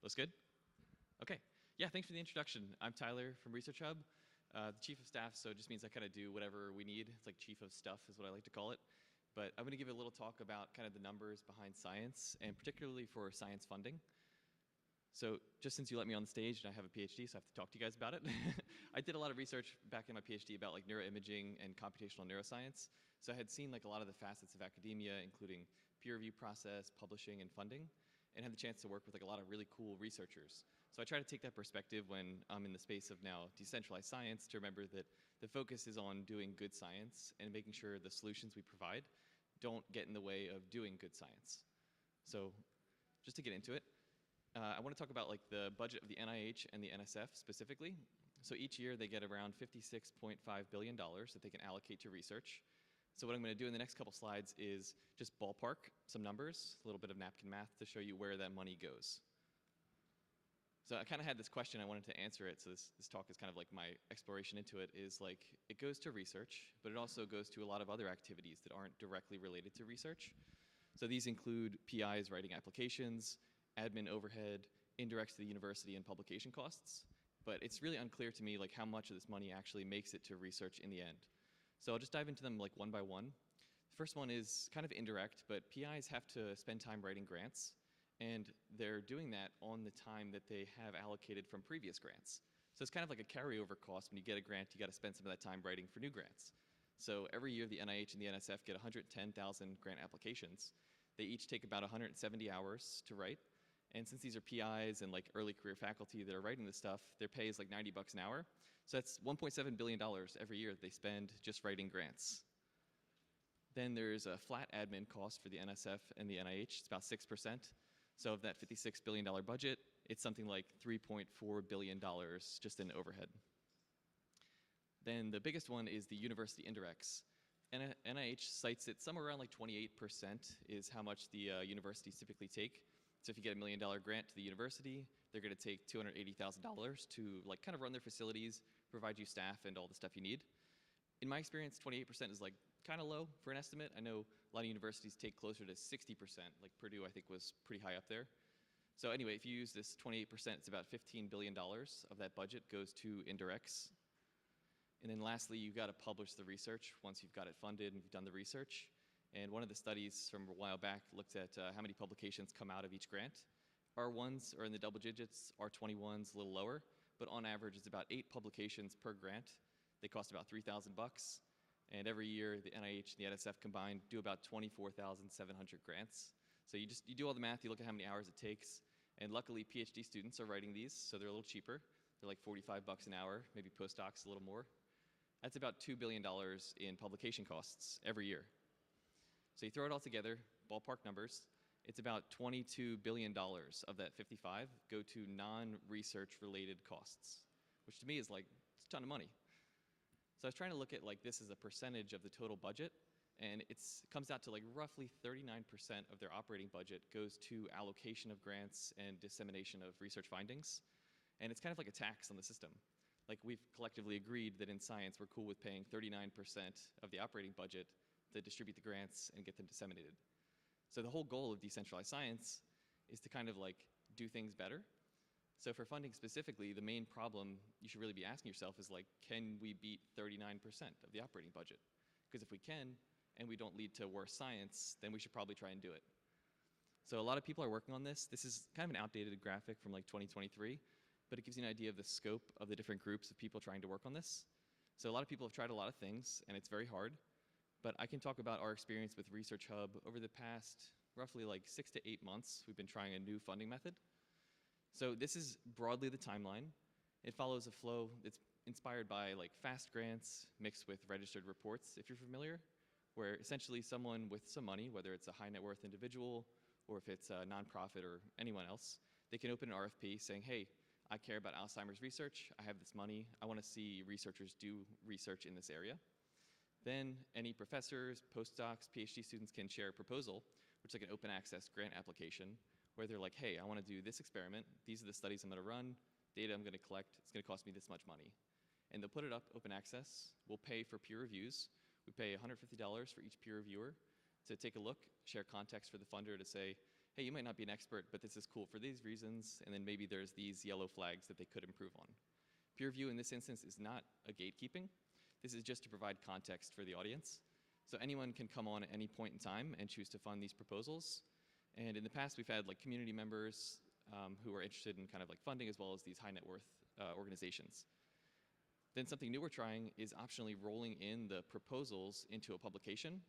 Looks good? Okay. Yeah, thanks for the introduction. I'm Tyler from Research Hub, the chief of staff, so it just means I kind of do whatever we need. It's like chief of stuff is what I like to call it. But I'm going to give a little talk about kind of the numbers behind science, and particularly for science funding. So just since you let me on the stage, and I have a PhD, so I have to talk to you guys about it. I did a lot of research back in my PhD about like neuroimaging and computational neuroscience. So I had seen like a lot of the facets of academia, including peer review process, publishing, and funding, and had the chance to work with like a lot of really cool researchers. So I try to take that perspective when I'm in the space of now decentralized science to remember that the focus is on doing good science and making sure the solutions we provide don't get in the way of doing good science. So just to get into it, I want to talk about like the budget of the NIH and the NSF specifically. So each year they get around $56.5 billion that they can allocate to research. So what I'm going to do in the next couple slides is just ballpark some numbers, a little bit of napkin math to show you where that money goes. So I kind of had this question, I wanted to answer it, so this talk is kind of like my exploration into it, is like it goes to research, but it also goes to a lot of other activities that aren't directly related to research. So these include PIs writing applications, admin overhead, indirects to the university, and publication costs. But it's really unclear to me like how much of this money actually makes it to research in the end. So I'll just dive into them like one by one. The first one is kind of indirect, but PIs have to spend time writing grants, and they're doing that on the time that they have allocated from previous grants. So it's kind of like a carryover cost. When you get a grant, you got to spend some of that time writing for new grants. So every year the NIH and the NSF get 110,000 grant applications. They each take about 170 hours to write. And since these are PIs and like early career faculty that are writing this stuff, their pay is like $90 an hour. So that's $1.7 billion every year that they spend just writing grants. Then there's a flat admin cost for the NSF and the NIH. It's about 6%. So of that $56 billion budget, it's something like $3.4 billion just in overhead. Then the biggest one is the university indirects. NIH cites it somewhere around like 28% is how much the universities typically take. So if you get $1 million grant to the university, they're going to take $280,000 to like kind of run their facilities, provide you staff and all the stuff you need. In my experience, 28% is like kind of low for an estimate. I know a lot of universities take closer to 60%. Like Purdue, I think, was pretty high up there. So anyway, if you use this 28%, it's about $15 billion of that budget goes to indirects. And then lastly, you've got to publish the research once you've got it funded and you've done the research. And one of the studies from a while back looked at how many publications come out of each grant. R1s are in the double digits, R21s a little lower, but on average it's about 8 publications per grant. They cost about $3,000, and every year the NIH and the NSF combined do about 24,700 grants. So you do all the math, you look at how many hours it takes, and luckily PhD students are writing these, so they're a little cheaper. They're like $45 an hour, maybe postdocs a little more. That's about $2 billion in publication costs every year. So you throw it all together, ballpark numbers, it's about $22 billion of that 55 go to non-research related costs, which to me is like, it's a ton of money. So I was trying to look at like this as a percentage of the total budget, and it comes out to like roughly 39% of their operating budget goes to allocation of grants and dissemination of research findings. And it's kind of like a tax on the system. Like we've collectively agreed that in science we're cool with paying 39% of the operating budget to distribute the grants and get them disseminated. So the whole goal of decentralized science is to kind of like do things better. So for funding specifically, the main problem you should really be asking yourself is like, can we beat 39% of the operating budget? Because if we can, and we don't lead to worse science, then we should probably try and do it. So a lot of people are working on this. This is kind of an outdated graphic from like 2023, but it gives you an idea of the scope of the different groups of people trying to work on this. So a lot of people have tried a lot of things, and it's very hard. But I can talk about our experience with Research Hub over the past roughly like 6 to 8 months. We've been trying a new funding method. So this is broadly the timeline. It follows a flow that's inspired by like fast grants mixed with registered reports, if you're familiar, where essentially someone with some money, whether it's a high net worth individual or if it's a nonprofit or anyone else, they can open an RFP saying, hey, I care about Alzheimer's research. I have this money. I want to see researchers do research in this area. Then any professors, postdocs, PhD students can share a proposal, which is like an open access grant application, where they're like, hey, I want to do this experiment. These are the studies I'm going to run, data I'm going to collect. It's going to cost me this much money. And they'll put it up, open access. We'll pay for peer reviews. We pay $150 for each peer reviewer to take a look, share context for the funder to say, hey, you might not be an expert, but this is cool for these reasons, and then maybe there's these yellow flags that they could improve on. Peer review in this instance is not a gatekeeping. This is just to provide context for the audience. So anyone can come on at any point in time and choose to fund these proposals. And in the past, we've had like community members who are interested in kind of like funding, as well as these high net worth organizations. Then something new we're trying is optionally rolling in the proposals into a publication.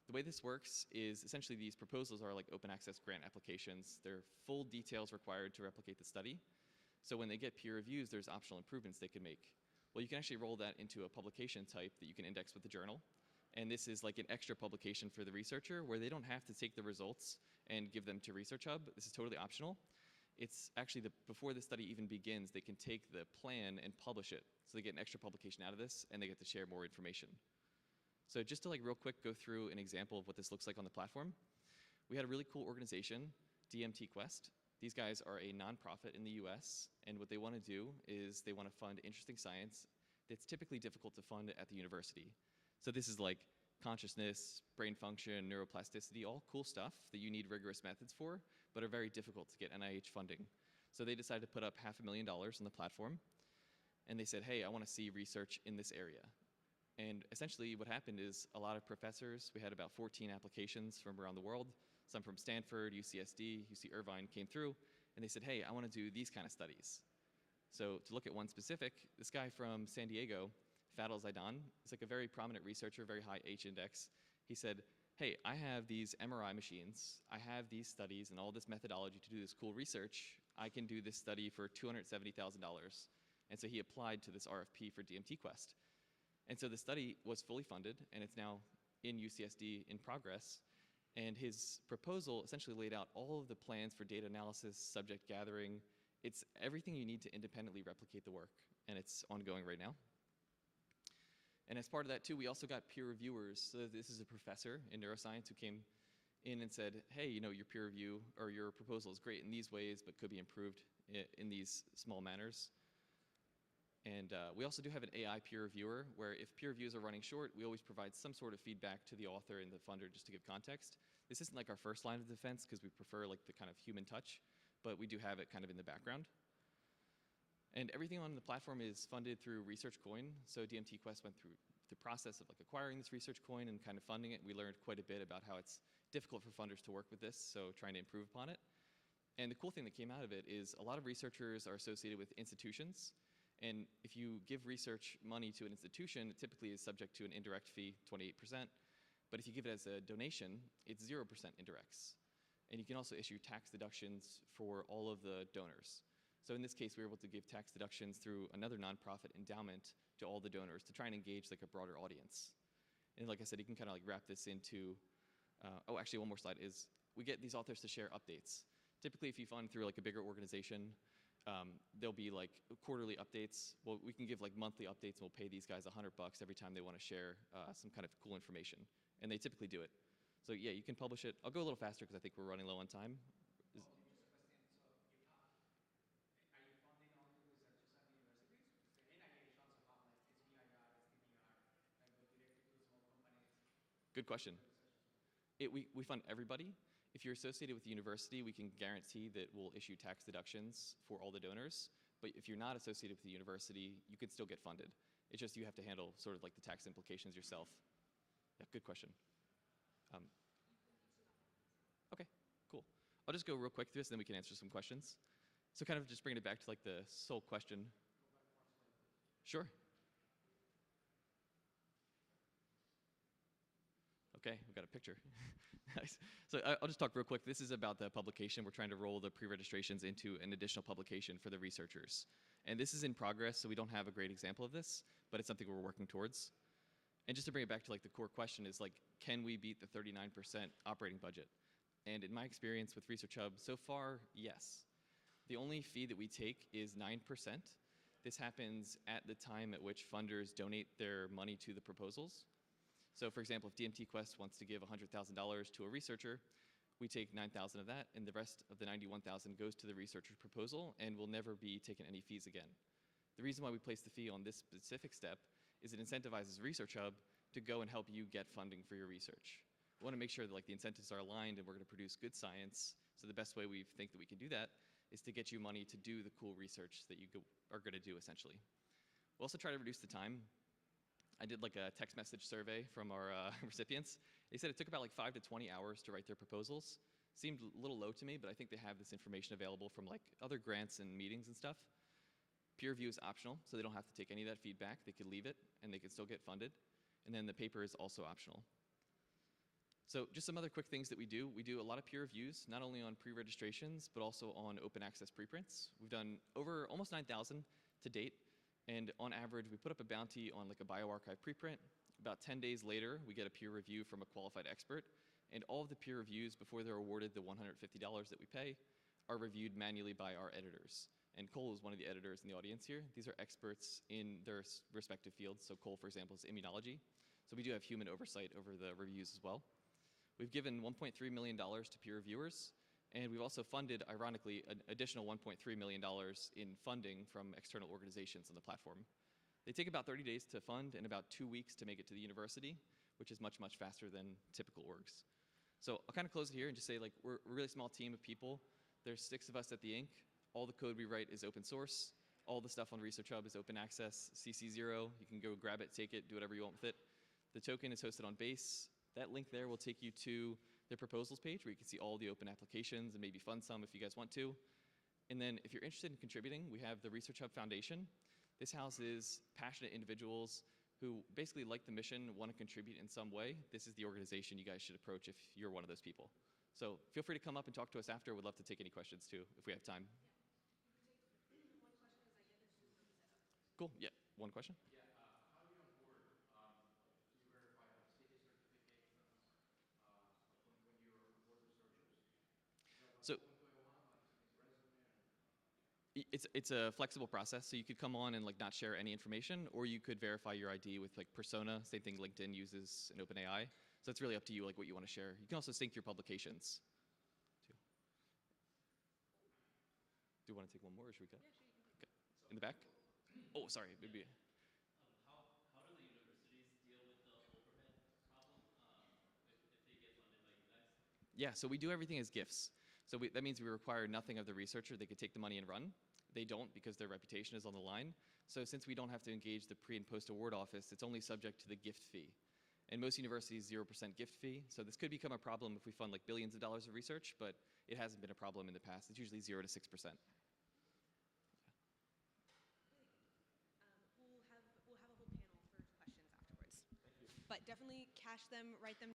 The way this works is essentially these proposals are like open access grant applications. There are full details required to replicate the study. So when they get peer reviews, there's optional improvements they can make. Well, you can actually roll that into a publication type that you can index with the journal. And this is like an extra publication for the researcher where they don't have to take the results and give them to Research Hub. This is totally optional. It's actually before the study even begins, they can take the plan and publish it. So they get an extra publication out of this, and they get to share more information. So just to like real quick go through an example of what this looks like on the platform. We had a really cool organization, DMT Quest. These guys are a nonprofit in the US, and what they want to do is they want to fund interesting science that's typically difficult to fund at the university. So this is like consciousness, brain function, neuroplasticity, all cool stuff that you need rigorous methods for, but are very difficult to get NIH funding. So they decided to put up $500,000 on the platform, and they said, hey, I want to see research in this area. And essentially what happened is a lot of professors, we had about 14 applications from around the world, some from Stanford, UCSD, UC Irvine came through, and they said, hey, I want to do these kind of studies. So to look at one specific, this guy from San Diego, Fadel Zaidan, is like a very prominent researcher, very high H-index. He said, hey, I have these MRI machines, I have these studies and all this methodology to do this cool research. I can do this study for $270,000. And so he applied to this RFP for DMT Quest. And so the study was fully funded, and it's now in UCSD in progress. And his proposal essentially laid out all of the plans for data analysis, subject gathering. It's everything you need to independently replicate the work, and it's ongoing right now. And as part of that too, we also got peer reviewers. So this is a professor in neuroscience who came in and said, hey, you know, your peer review or your proposal is great in these ways, but could be improved in these small manners. And we also do have an AI peer reviewer, where if peer reviews are running short, we always provide some sort of feedback to the author and the funder just to give context. This isn't like our first line of defense, because we prefer like the kind of human touch, but we do have it kind of in the background. And everything on the platform is funded through Research Coin. So DMT Quest went through the process of like acquiring this Research Coin and kind of funding it. We learned quite a bit about how it's difficult for funders to work with this, so trying to improve upon it. And the cool thing that came out of it is a lot of researchers are associated with institutions. And if you give research money to an institution, it typically is subject to an indirect fee, 28%. But if you give it as a donation, it's 0% indirects. And you can also issue tax deductions for all of the donors. So in this case, we were able to give tax deductions through another nonprofit endowment to all the donors to try and engage like a broader audience. And like I said, you can kind of like wrap this into, oh, actually one more slide is, we get these authors to share updates. Typically, if you fund through like a bigger organization, there'll be like quarterly updates. Well, we can give like monthly updates, and we'll pay these guys $100 every time they want to share some kind of cool information. And they typically do it. So yeah, you can publish it. I'll go a little faster because I think we're running low on time. Good question. We fund everybody. If you're associated with the university, we can guarantee that we'll issue tax deductions for all the donors. But if you're not associated with the university, you can still get funded. It's just you have to handle sort of like the tax implications yourself. Yeah, good question. Okay, cool. I'll just go real quick through this, and then we can answer some questions. So kind of just bringing it back to like the sole question. Sure. Okay, we've got a picture. Nice. So I'll just talk real quick. This is about the publication. We're trying to roll the pre-registrations into an additional publication for the researchers. And this is in progress, so we don't have a great example of this, but it's something we're working towards. And just to bring it back to like the core question is like, can we beat the 39% operating budget? And in my experience with Research Hub, so far, yes. The only fee that we take is 9%. This happens at the time at which funders donate their money to the proposals. So for example, if DMT Quest wants to give $100,000 to a researcher, we take 9,000 of that, and the rest of the 91,000 goes to the researcher's proposal and will never be taken any fees again. The reason why we place the fee on this specific step is it incentivizes Research Hub to go and help you get funding for your research. We want to make sure that like the incentives are aligned and we're going to produce good science So the best way we think that we can do that is to get you money to do the cool research that you are going to do, essentially. We also try to reduce the time. I did like a text message survey from our recipients. They said it took about like 5 to 20 hours to write their proposals. Seemed a little low to me, but I think they have this information available from like other grants and meetings and stuff. Peer review is optional, so they don't have to take any of that feedback. They could leave it, and they could still get funded. And then the paper is also optional. So just some other quick things that we do. We do a lot of peer reviews, not only on pre-registrations, but also on open access preprints. We've done over almost 9,000 to date. And on average, we put up a bounty on like a bioRxiv preprint. About 10 days later, we get a peer review from a qualified expert. And all of the peer reviews, before they're awarded the $150 that we pay, are reviewed manually by our editors. And Cole is one of the editors in the audience here. These are experts in their respective fields. So Cole, for example, is immunology. So we do have human oversight over the reviews as well. We've given $1.3 million to peer reviewers, and we've also funded, ironically, an additional $1.3 million in funding from external organizations on the platform. They take about 30 days to fund and about 2 weeks to make it to the university, which is much, much faster than typical orgs. So I'll kind of close it here and just say, like, we're a really small team of people. There's 6 of us at the Inc. All the code we write is open source. All the stuff on Research Hub is open access, CC0. You can go grab it, take it, do whatever you want with it. The token is hosted on Base. That link there will take you to the proposals page where you can see all the open applications and maybe fund some if you guys want to. And then if you're interested in contributing, we have the Research Hub Foundation. This houses passionate individuals who basically like the mission, want to contribute in some way. This is the organization you guys should approach if you're one of those people. So feel free to come up and talk to us after. We'd love to take any questions too, if we have time. Cool, yeah, one question? So it's a flexible process, so you could come on and like not share any information, or you could verify your ID with like Persona, same thing LinkedIn uses in OpenAI. So it's really up to you like what you want to share. You can also sync your publications too. Do you want to take one more, or should we go? Yeah, sure, you can. Okay. In the back? Oh, sorry, maybe. How do the universities deal with the overhead problem if they get funded by you guys? Yeah, so we do everything as gifts. So that means we require nothing of the researcher. They could take the money and run. They don't because their reputation is on the line. So since we don't have to engage the pre and post award office, it's only subject to the gift fee. And most universities, 0% gift fee. So this could become a problem if we fund like billions of dollars of research, but it hasn't been a problem in the past. It's usually 0 to 6%. We'll have a whole panel for questions afterwards. But definitely cache them, write them